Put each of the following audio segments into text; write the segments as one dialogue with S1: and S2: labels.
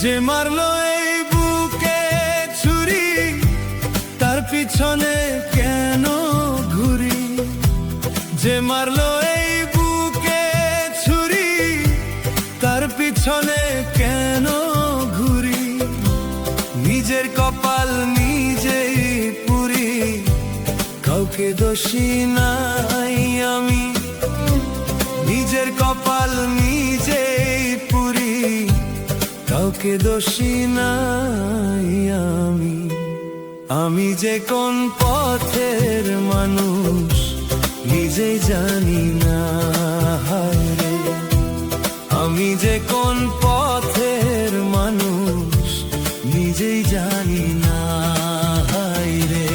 S1: যে মারলো এই বুকে ছুরি, তার পিছনে কেন ঘুরি? যে মারলো এই বুকে ছুরি, তার পিছনে কেন ঘুরি? নিজের কপাল নিজেই পুরি, কাউকে দোষী নাই আমি। নিজের কপাল নিজেই পুরি, কাউকে দোষী নাই আমি। আমি যে কোন পথের মানুষ নিজেই জানি না, হায় রে। আমি যে কোন পথের মানুষ নিজেই জানি না, হায় রে।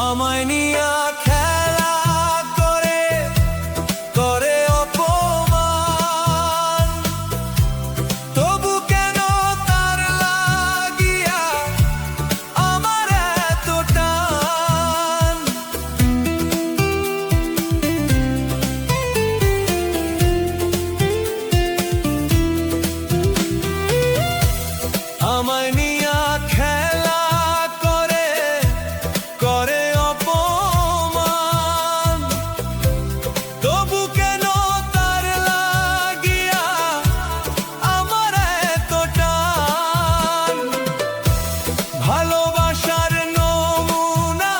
S1: আমায় নিয়া খেলা করে করে অপমান, তবু কেন তার লাগিয়া আমার এত টান? আমায় নিয়া খেলা করে করে অপমান, তবু কেন তার লাগিয়া আমার এত টান? ভালোবাসার নমুনা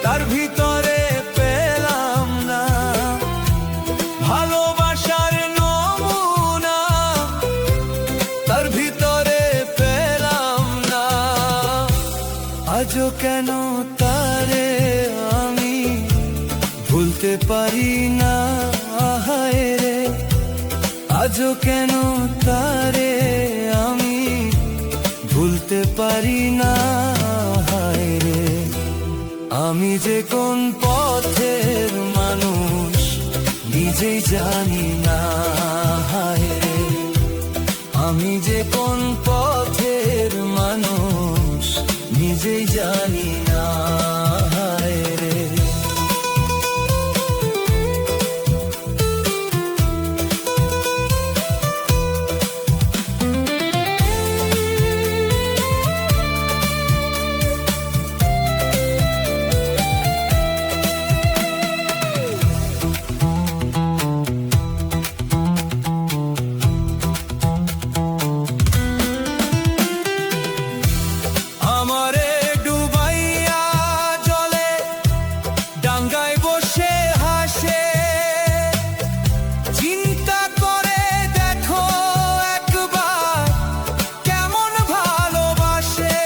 S1: তার ভিতরে পেলাম না, ভালোবাসার নমুনা তার ভিতরে পেলাম না। আজও কেন তারে আমি ভুলতে পারি না, হায় রে। আজও কেন তারে আমি ভুলতে পারি না, হায় রে। আমি যে কোন পথের মানুষ নিজেই জানি না, হায় রে। আমি যে কোন পথের মানুষ নিজেই জানি না, হায় রে। আমারে ডুবাইয়া জলে ডাঙ্গায় বসে হাসে, চিন্তা করে দেখো একবার কেমন ভালোবাসে।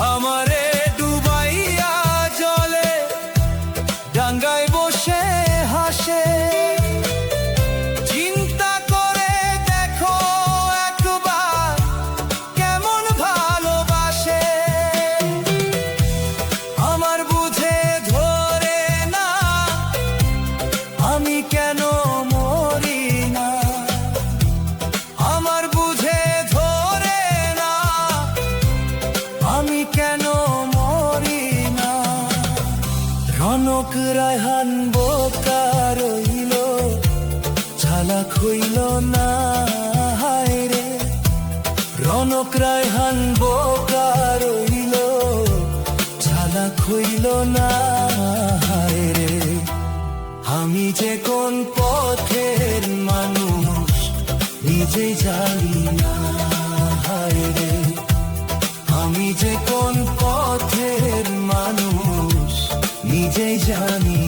S1: আমারে ডুবাইয়া জলে ডাঙ্গায় বসে হাসে, চিন্তা করে দেখো একবার কেমন ভালোবাসে। আমার বুঝে ধরে না আমি কেন মরি না, আমার বুঝে ধরে না আমি কেন মরি না। রনক রায়হান বোকা রইল ঝালাক হইল না হায় রে, রনক রায়হান বোকা রইল, ঝালাক হইল না হায় রে। আমি যে কোন পথের মানুষ নিজেই জানি না হায় রে, আমি যে কোন পথের মানুষ নিজেই জানি